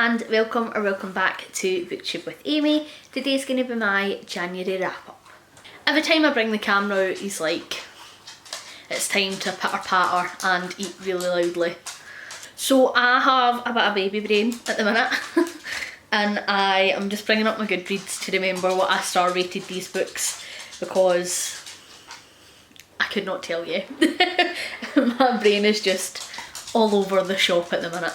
and welcome back to BookTube with Amy. Today's going to be my January wrap up. Every time I bring the camera out, he's like, it's time to pitter patter and eat really loudly. So I have a bit of baby brain at the minute and I am just bringing up my Goodreads to remember what I star rated these books, because I could not tell you. My brain is just all over the shop at the minute.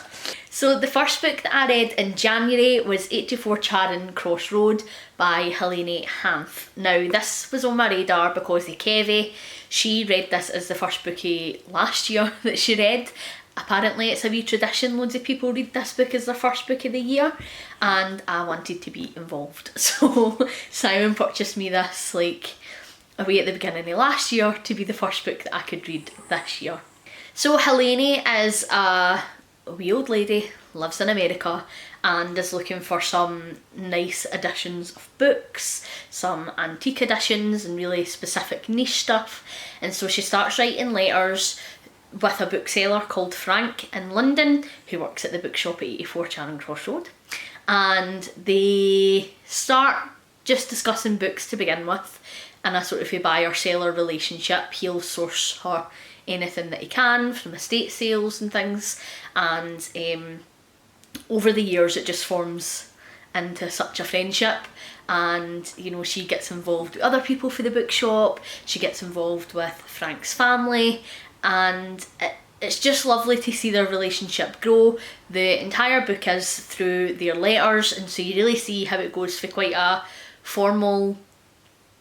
So the first book that I read in January was 84 Charing Cross Road by Helene Hanff. Now this was on my radar because the Kevie, she read this as the first bookie last year that she read. Apparently it's a wee tradition, loads of people read this book as their first book of the year, and I wanted to be involved. So Simon purchased me this like away at the beginning of last year to be the first book that I could read this year. So Helene is a wee old lady, lives in America and is looking for some nice editions of books, some antique editions and really specific niche stuff. And so she starts writing letters with a bookseller called Frank in London, who works at the bookshop at 84 Charing Cross Road. And they start just discussing books to begin with, in a sort of a buyer-seller relationship. He'll source her anything that he can from estate sales and things, and over the years it just forms into such a friendship. And you know, she gets involved with other people for the bookshop, she gets involved with Frank's family, and it's just lovely to see their relationship grow. The entire book is through their letters, and so you really see how it goes for quite a formal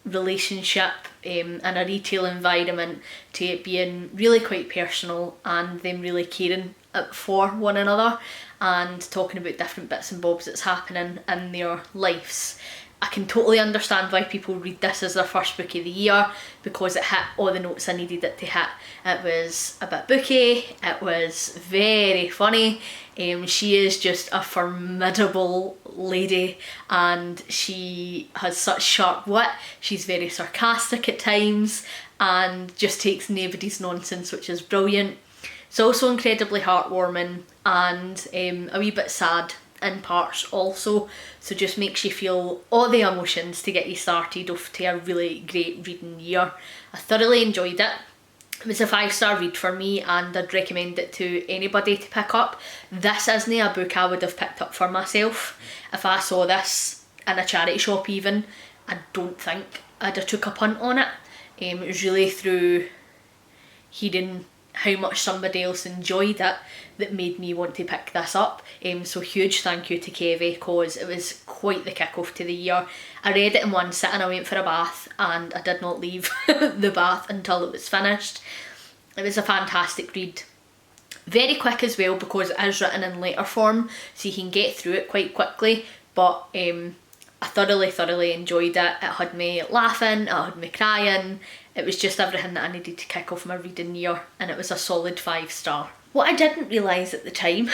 relationship in a retail environment to it being really quite personal and them really caring for one another and talking about different bits and bobs that's happening in their lives. I can totally understand why people read this as their first book of the year, because it hit all the notes I needed it to hit. It was a bit booky, it was very funny. She is just a formidable lady and she has such sharp wit. She's very sarcastic at times and just takes nobody's nonsense, which is brilliant. It's also incredibly heartwarming and a wee bit sad in parts also, so just makes you feel all the emotions to get you started off to a really great reading year. I thoroughly enjoyed it. It was a 5-star read for me and I'd recommend it to anybody to pick up. This isn't a book I would have picked up for myself. If I saw this in a charity shop even, I don't think I'd have took a punt on it. It was really through hearing how much somebody else enjoyed it that made me want to pick this up. So huge thank you to Kevie, because it was quite the kick-off to the year. I read it in one sitting, I went for a bath and I did not leave the bath until it was finished. It was a fantastic read. Very quick as well, because it is written in letter form, so you can get through it quite quickly, but I thoroughly enjoyed it. It had me laughing, it had me crying. It was just everything that I needed to kick off my reading year, and it was a solid 5-star. What I didn't realise at the time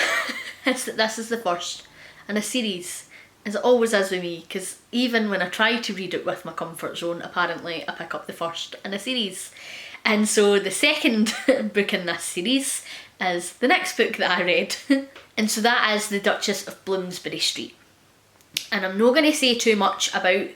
is that this is the first in a series, as it always is with me, because even when I try to read it with my comfort zone, apparently I pick up the first in a series. And so the second book in this series is the next book that I read. And so that is The Duchess of Bloomsbury Street. And I'm not going to say too much about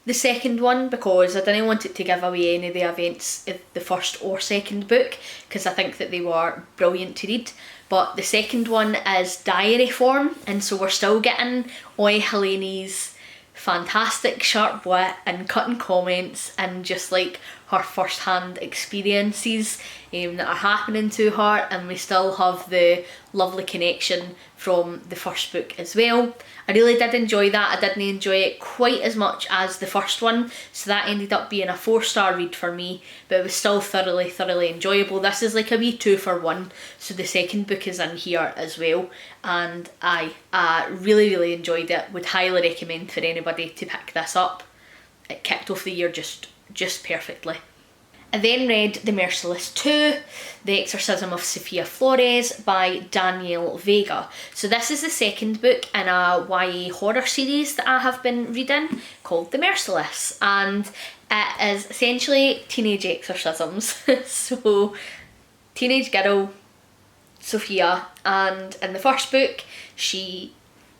the second one because I didn't want it to give away any of the events of the first or second book, because I think that they were brilliant to read. But the second one is diary form, and so we're still getting all Helene's fantastic sharp wit and cutting comments and just like her first-hand experiences that are happening to her, and we still have the lovely connection from the first book as well. I really did enjoy that. I didn't enjoy it quite as much as the first one, so that ended up being a 4-star read for me, but it was still thoroughly enjoyable. This is like a wee 2-for-1, so the second book is in here as well, and I really enjoyed it. Would highly recommend for anybody to pick this up. It kicked off the year just perfectly. I then read The Merciless 2, The Exorcism of Sofia Flores by Danielle Vega. So this is the second book in a YA horror series that I have been reading called The Merciless, and it is essentially teenage exorcisms. So teenage girl Sophia, and in the first book she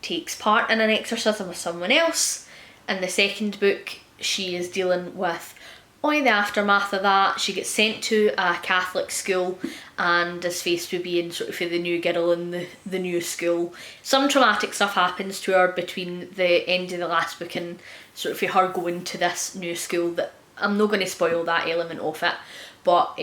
takes part in an exorcism with someone else. In the second book, she is dealing with all the aftermath of that. She gets sent to a Catholic school and is faced with being sort of the new girl in the new school. Some traumatic stuff happens to her between the end of the last book and sort of her going to this new school, that I'm not going to spoil that element of it. But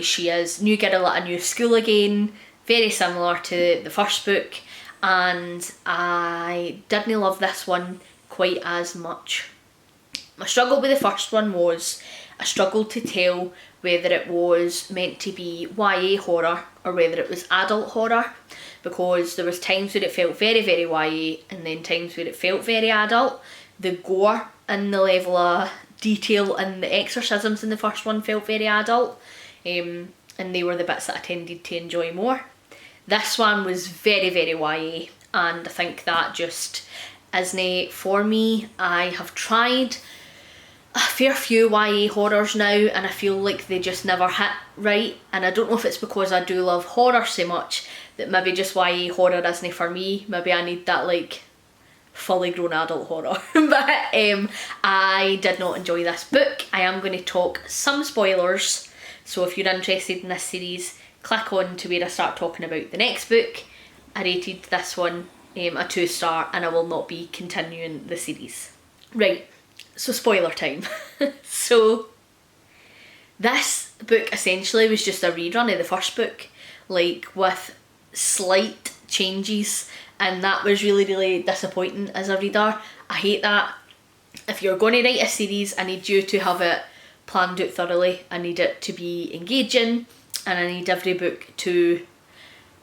she is new girl at a new school again, very similar to the first book, and I didn't love this one quite as much. My struggle with the first one was I struggled to tell whether it was meant to be YA horror or whether it was adult horror, because there was times where it felt very, very YA and then times where it felt very adult. The gore and the level of detail in the exorcisms in the first one felt very adult, and they were the bits that I tended to enjoy more. This one was very, very YA, and I think that just isn't for me. I have tried a fair few YA horrors now and I feel like they just never hit right, and I don't know if it's because I do love horror so much that maybe just YA horror isn't for me. Maybe I need that like fully grown adult horror. But I did not enjoy this book. I am going to talk some spoilers, so if you're interested in this series, click on to where I start talking about the next book. I rated this one a 2-star and I will not be continuing the series. Right, so spoiler time. So this book essentially was just a rerun of the first book, like with slight changes, and that was really, really disappointing as a reader. I hate that. If you're going to write a series, I need you to have it planned out thoroughly. I need it to be engaging, and I need every book to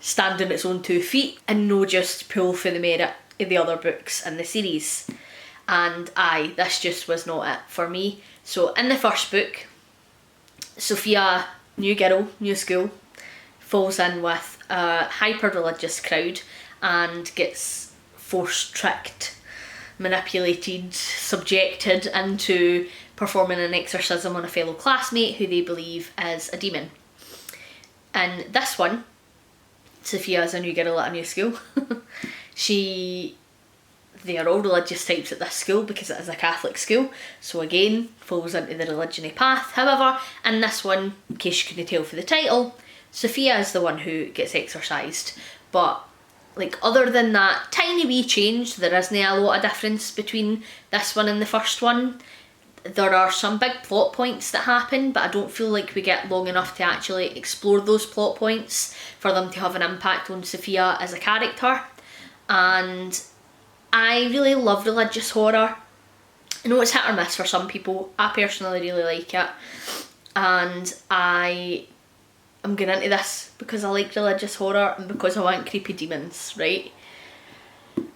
stand on its own 2 feet and no just pull for the merit of the other books in the series. And this just was not it for me. So in the first book, Sophia, new girl, new school, falls in with a hyper-religious crowd and gets forced, tricked, manipulated, subjected into performing an exorcism on a fellow classmate who they believe is a demon. And this one, Sophia is a new girl at a new school. They are all religious types at this school because it is a Catholic school, so again, falls into the religion-y path. However, in this one, in case you couldn't tell for the title, Sophia is the one who gets exorcised. But like, other than that tiny wee change, there isn't a lot of difference between this one and the first one. There are some big plot points that happen, but I don't feel like we get long enough to actually explore those plot points for them to have an impact on Sophia as a character. And I really love religious horror. I know it's hit or miss for some people. I personally really like it, and I am going into this because I like religious horror and because I want creepy demons, right?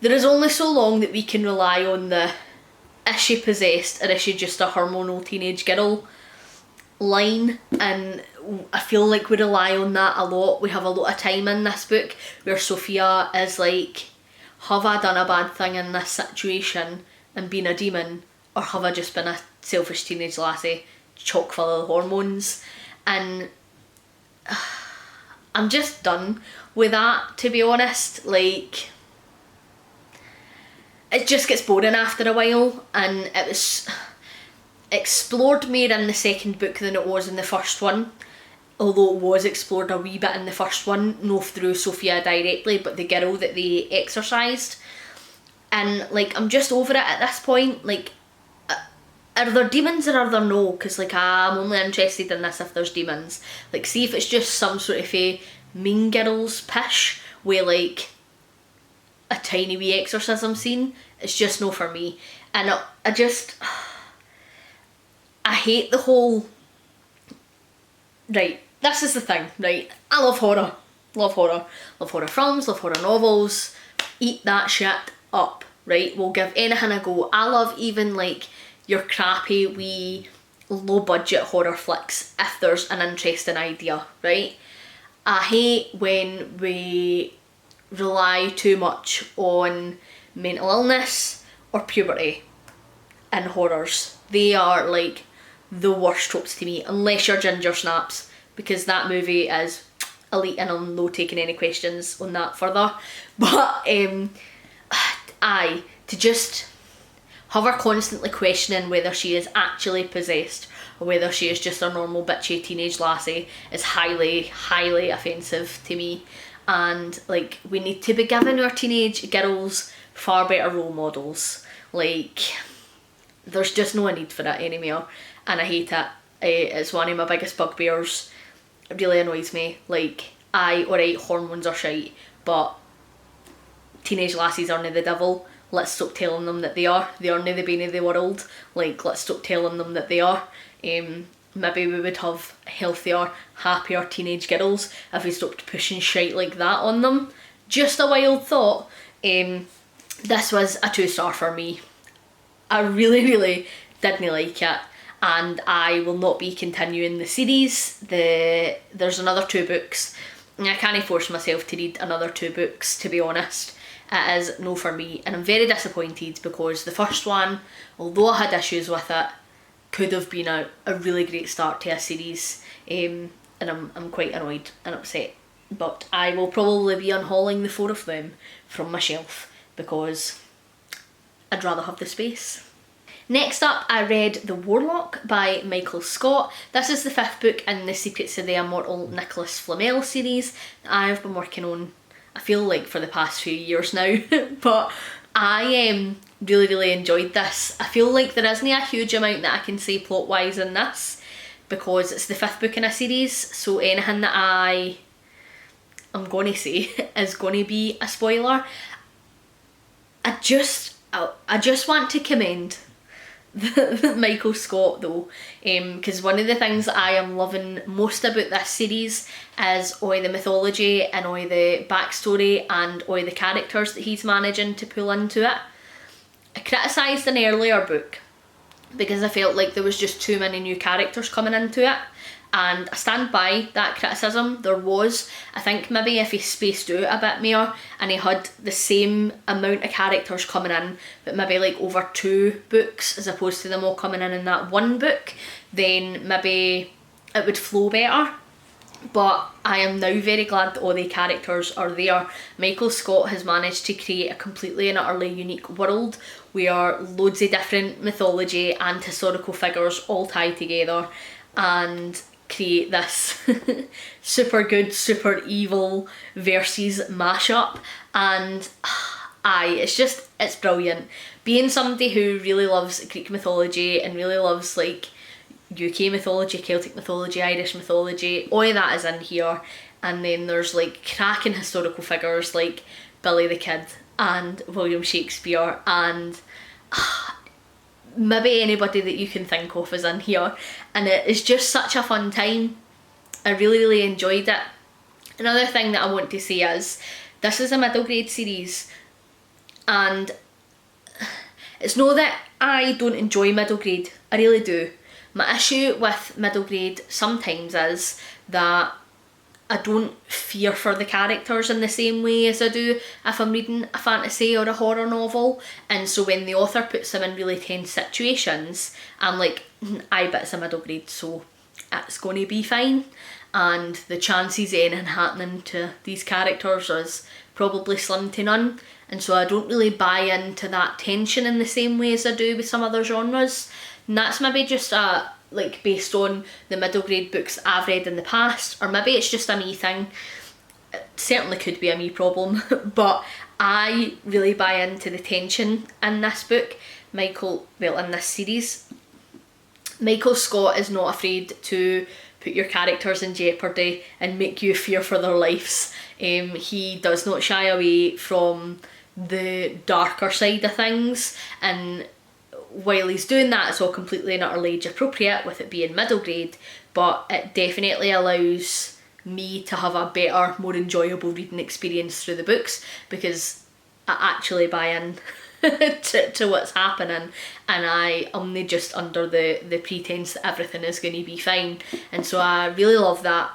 There is only so long that we can rely on the is she possessed or is she just a hormonal teenage girl line, and I feel like we rely on that a lot. We have a lot of time in this book where Sophia is like, have I done a bad thing in this situation and been a demon, or have I just been a selfish teenage lassie chock full of hormones? And I'm just done with that, to be honest. Like, it just gets boring after a while, and it was explored more in the second book than it was in the first one. Although it was explored a wee bit in the first one, no through Sophia directly, but the girl that they exorcised. And like, I'm just over it at this point. Like, are there demons or are there no? Because like, I'm only interested in this if there's demons. Like, see if it's just some sort of a Mean Girls pish where like a tiny wee exorcism scene. It's just no for me. And I hate the whole, right, this is the thing, right, I love horror, love horror films, love horror novels, eat that shit up, right, we'll give anything a go. I love even like your crappy wee low budget horror flicks if there's an interesting idea, right? I hate when we rely too much on mental illness or puberty in horrors. They are like the worst tropes to me, unless you're Ginger Snaps, because that movie is elite and I'm not taking any questions on that further. But to just have her constantly questioning whether she is actually possessed or whether she is just a normal bitchy teenage lassie is highly, highly offensive to me. And like, we need to be giving our teenage girls far better role models. Like, there's just no need for that anymore, and I hate it. It's one of my biggest bugbears. It really annoys me. Like, alright, hormones are shite, but teenage lassies aren't the devil. Let's stop telling them that they are. They aren't the bane of the world. Like, let's stop telling them that they are. Maybe we would have healthier, happier teenage girls if we stopped pushing shite like that on them. Just a wild thought. This was a 2-star for me. I really, really didn't like it, and I will not be continuing the series. There's another 2 books, and I can't force myself to read another 2 books, to be honest. It is no for me, and I'm very disappointed because the first one, although I had issues with it, could have been a really great start to a series, and I'm quite annoyed and upset. But I will probably be unhauling the 4 of them from my shelf because I'd rather have the space. Next up, I read The Warlock by Michael Scott. This is the 5th book in the Secrets of the Immortal Nicholas Flamel series that I've been working on, I feel like, for the past few years now. But I really, really enjoyed this. I feel like there isn't a huge amount that I can say plot wise in this because it's the 5th book in a series, so anything that I'm going to say is going to be a spoiler. I just want to commend Michael Scott though, because one of the things that I am loving most about this series is all the mythology and all the backstory and all the characters that he's managing to pull into it. I criticised an earlier book because I felt like there was just too many new characters coming into it, and I stand by that criticism. There was, I think maybe if he spaced out a bit more and he had the same amount of characters coming in but maybe like over 2 books as opposed to them all coming in that 1 book, then maybe it would flow better. But I am now very glad that all the characters are there. Michael Scott has managed to create a completely and utterly unique world where loads of different mythology and historical figures all tie together and create this super good, super evil versus mashup. And it's brilliant. Being somebody who really loves Greek mythology and really loves like UK mythology, Celtic mythology, Irish mythology, all of that is in here. And then there's like cracking historical figures like Billy the Kid and William Shakespeare and maybe anybody that you can think of is in here, and it is just such a fun time. I really, really enjoyed it. Another thing that I want to say is this is a middle grade series, and it's not that I don't enjoy middle grade, I really do. My issue with middle grade sometimes is that I don't fear for the characters in the same way as I do if I'm reading a fantasy or a horror novel. And so when the author puts them in really tense situations, I'm like, I bet it's a middle grade, so it's going to be fine. And the chances of anything happening to these characters is probably slim to none. And so I don't really buy into that tension in the same way as I do with some other genres. And that's maybe just like based on the middle grade books I've read in the past, or maybe it's just a me thing. It certainly could be a me problem, but I really buy into the tension in this book. In this series, Michael Scott is not afraid to put your characters in jeopardy and make you fear for their lives. He does not shy away from the darker side of things, and while he's doing that, it's all completely and utterly age appropriate with it being middle grade, but it definitely allows me to have a better, more enjoyable reading experience through the books because I actually buy in to what's happening, and I am not just under the pretense that everything is going to be fine. And so I really love that,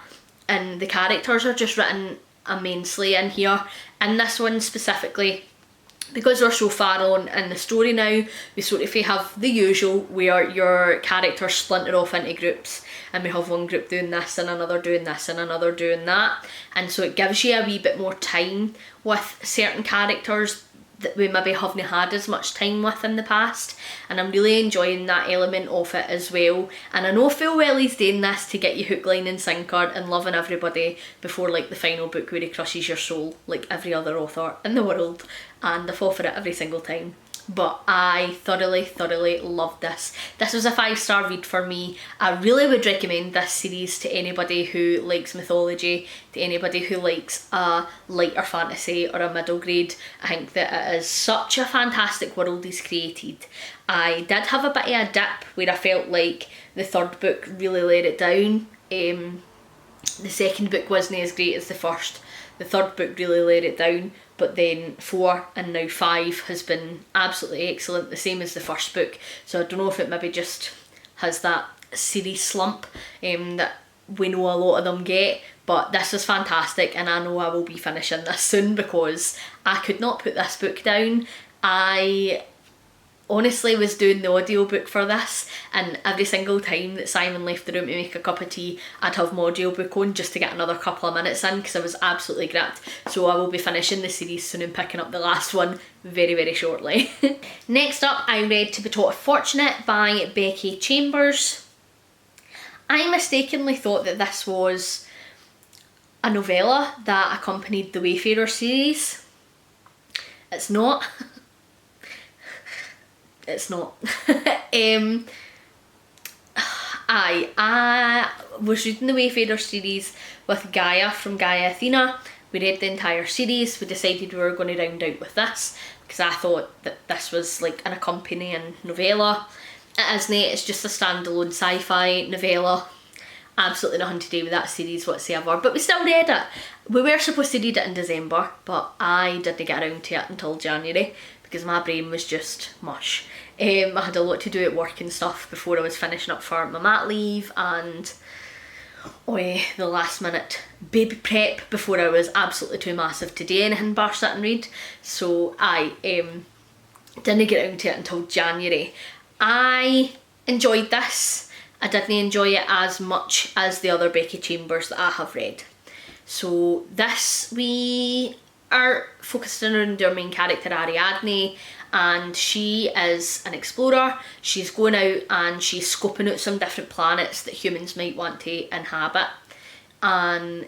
and the characters are just written immensely in here. In this one specifically, because we're so far on in the story now, we sort of have the usual where your characters splinter off into groups, and we have one group doing this and another doing this and another doing that, and so it gives you a wee bit more time with certain characters that we maybe haven't had as much time with in the past, and I'm really enjoying that element of it as well. And I know full well he's doing this to get you hook, line and sinker and loving everybody before like the final book where he crushes your soul like every other author in the world, and I fall for it every single time. But I thoroughly loved this. This was a 5-star read for me. I really would recommend this series to anybody who likes mythology, to anybody who likes a lighter fantasy or a middle grade. I think that it is such a fantastic world he's created. I did have a bit of a dip where I felt like the third book really let it down. The second book wasn't as great as the first. The third book really let it down, but then 4 and now 5 has been absolutely excellent, the same as the first book. So I don't know if it maybe just has that series slump that we know a lot of them get, but this is fantastic, and I know I will be finishing this soon because I could not put this book down. I honestly was doing the audiobook for this, and every single time that Simon left the room to make a cup of tea, I'd have my audiobook on just to get another couple of minutes in because I was absolutely gripped. So I will be finishing the series soon and picking up the last one very shortly. Next up, I read To Be Taught Fortunate by Becky Chambers. I mistakenly thought that this was a novella that accompanied the Wayfarer series. It's not. It's not. I was reading the Wayfarer series with Gaia from Gaia Athena. We read the entire series. We decided we were going to round out with this because I thought that this was like an accompanying novella. It isn't. It's just a standalone sci-fi novella. Absolutely nothing to do with that series whatsoever, but we still read it. We were supposed to read it in December, but I didn't get around to it until January because my brain was just mush. I had a lot to do at work and stuff before I was finishing up for my mat leave, and the last minute baby prep before I was absolutely too massive to do anything bar sit and read. So I didn't get around to it until January. I enjoyed this. I didn't enjoy it as much as the other Becky Chambers that I have read. So this, we are focusing around our main character Ariadne, and she is an explorer. She's going out and she's scoping out some different planets that humans might want to inhabit, and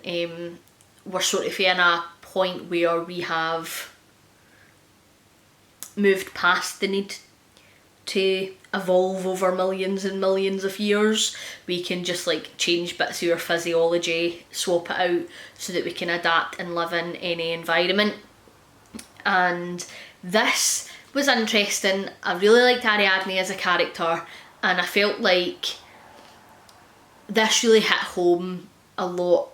we're sort of in a point where we have moved past the need to evolve over millions and millions of years. We can just like change bits of our physiology, swap it out so that we can adapt and live in any environment. And this was interesting. I really liked Ariadne as a character, and I felt like this really hit home a lot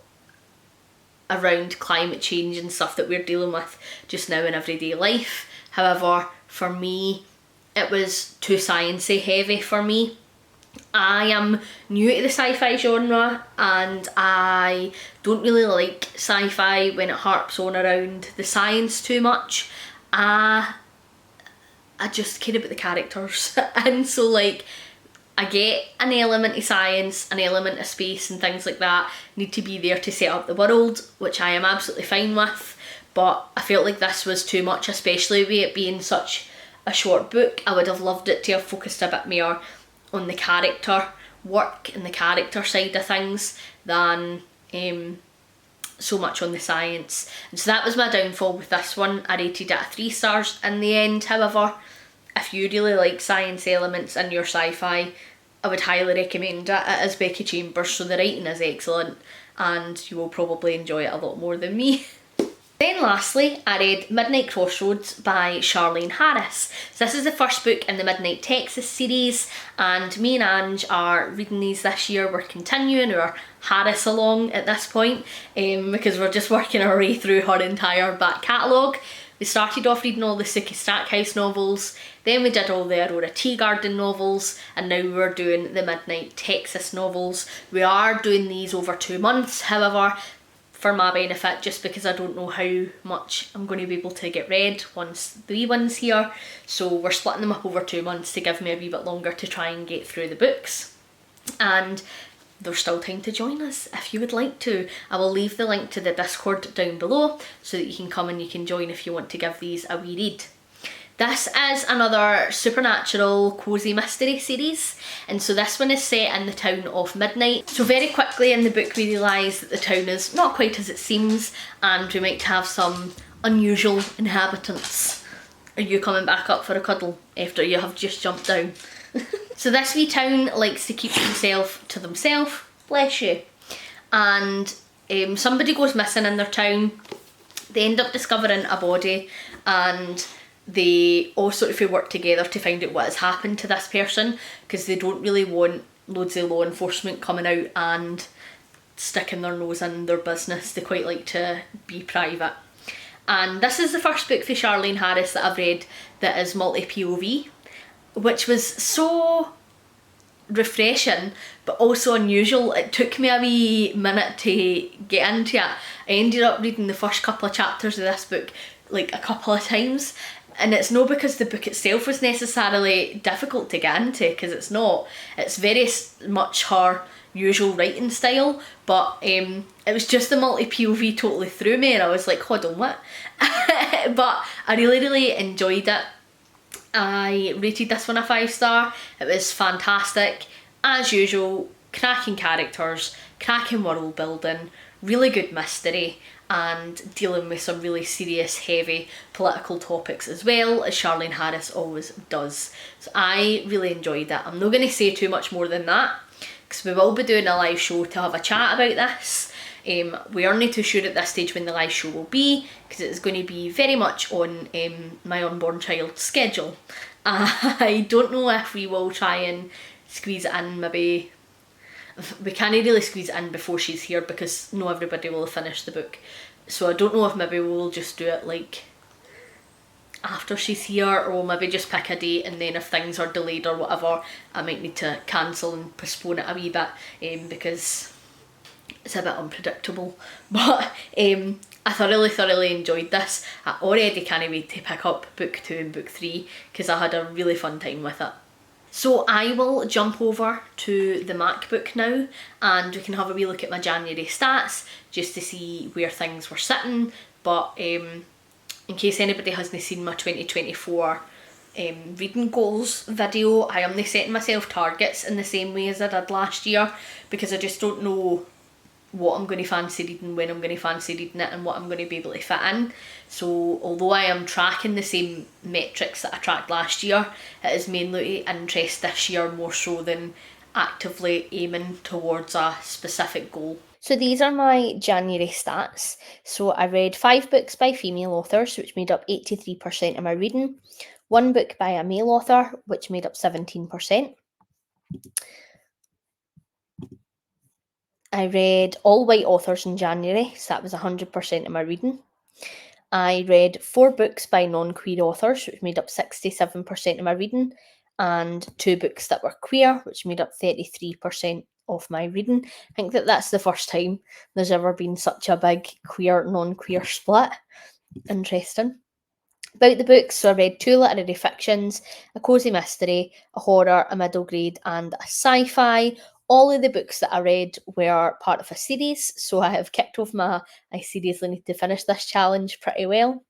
around climate change and stuff that we're dealing with just now in everyday life. However, for me, it was too sciencey heavy for me. I am new to the sci-fi genre, and I don't really like sci-fi when it harps on around the science too much. I just care about the characters and so like I get an element of science, an element of space and things like that need to be there to set up the world, which I am absolutely fine with, but I felt like this was too much, especially with it being such a short book. I would have loved it to have focused a bit more on the character work and the character side of things than so much on the science. And so that was my downfall with this one. I rated it 3 stars in the end. However, if you really like science elements in your sci-fi, I would highly recommend it. It is Becky Chambers, so the writing is excellent and you will probably enjoy it a lot more than me. Then lastly, I read Midnight Crossroads by Charlene Harris. So this is the first book in the Midnight Texas series, and me and Ange are reading these this year. We're continuing our Harris along at this point because we're just working our way through her entire back catalogue. We started off reading all the Suki Stackhouse novels, then we did all the Aurora Teagarden novels, and now we're doing the Midnight Texas novels. We are doing these over 2 months, however, for my benefit, just because I don't know how much I'm going to be able to get read once the wee one's here. So we're splitting them up over 2 months to give me a wee bit longer to try and get through the books. And there's still time to join us if you would like to. I will leave the link to the Discord down below so that you can come and you can join if you want to give these a wee read. This is another supernatural cozy mystery series, and so this one is set in the town of Midnight. So very quickly in the book we realise that the town is not quite as it seems, and we might have some unusual inhabitants. Are you coming back up for a cuddle after you have just jumped down? So this wee town likes to keep themselves to themselves, bless you. And somebody goes missing in their town. They end up discovering a body, and they all sort of work together to find out what has happened to this person, because they don't really want loads of law enforcement coming out and sticking their nose in their business. They quite like to be private. And this is the first book for Charlene Harris that I've read that is multi-POV, which was so refreshing but also unusual. It took me a wee minute to get into it. I ended up reading the first couple of chapters of this book like a couple of times, and it's not because the book itself was necessarily difficult to get into, because it's not. It's very much her usual writing style, but it was just the multi-POV totally threw me, and I was like, hold on, what? But I really enjoyed it. I rated this one a 5-star. It was fantastic. As usual, cracking characters, cracking world building, really good mystery, and dealing with some really serious, heavy political topics as well, as Charlene Harris always does. So I really enjoyed it. I'm not going to say too much more than that, because we will be doing a live show to have a chat about this. We aren't too sure at this stage when the live show will be, because it's going to be very much on my unborn child's schedule. I don't know if we will try and squeeze it in, maybe. We can't really squeeze it in before she's here, because not everybody will have finished the book. So I don't know if maybe we'll just do it like after she's here, or maybe just pick a date, and then if things are delayed or whatever, I might need to cancel and postpone it a wee bit, because it's a bit unpredictable. But I thoroughly enjoyed this. I already can't wait to pick up book 2 and book 3, because I had a really fun time with it. So I will jump over to the MacBook now, and we can have a wee look at my January stats just to see where things were sitting. But in case anybody hasn't seen my 2024 reading goals video, I am setting myself targets in the same way as I did last year, because I just don't know what I'm going to fancy reading, when I'm going to fancy reading it, and what I'm going to be able to fit in. So although I am tracking the same metrics that I tracked last year, it is mainly interest this year more so than actively aiming towards a specific goal. So these are my January stats. So I read 5 books by female authors, which made up 83% of my reading, 1 book by a male author, which made up 17%. I read all white authors in January, so that was 100% of my reading. I read 4 books by non-queer authors, which made up 67% of my reading, and 2 books that were queer, which made up 33% of my reading. I think that's the first time there's ever been such a big queer, non-queer split. Interesting. About the books, so I read 2 literary fictions, a cosy mystery, a horror, a middle grade, and a sci-fi. All of the books that I read were part of a series, so I have kicked off I seriously need to finish this challenge pretty well.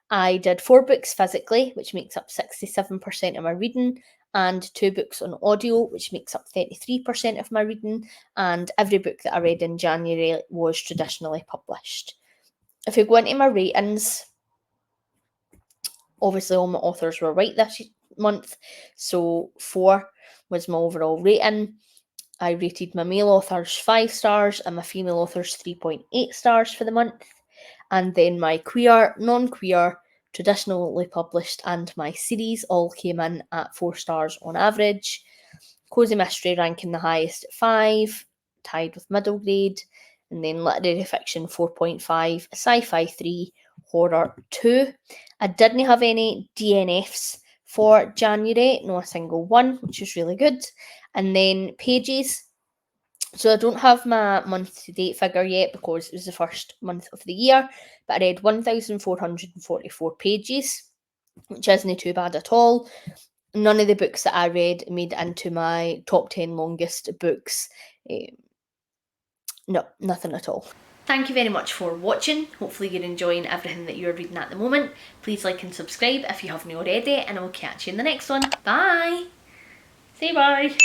I did 4 books physically, which makes up 67% of my reading, and 2 books on audio, which makes up 33% of my reading, and every book that I read in January was traditionally published. If you go into my ratings, obviously all my authors were white this month, so 4 was my overall rating. I rated my male authors 5 stars and my female authors 3.8 stars for the month. And then my queer, non-queer, traditionally published and my series all came in at 4 stars on average. Cozy mystery ranking the highest at 5, tied with middle grade. And then literary fiction 4.5, sci-fi 3, horror 2. I didn't have any DNFs for January, no a single one, which is really good. And then pages. So I don't have my month to date figure yet because it was the first month of the year, but I read 1,444 pages, which isn't too bad at all. None of the books that I read made it into my top 10 longest books. No, nothing at all. Thank you very much for watching. Hopefully you're enjoying everything that you're reading at the moment. Please like and subscribe if you haven't already, and I'll catch you in the next one. Bye! Say bye!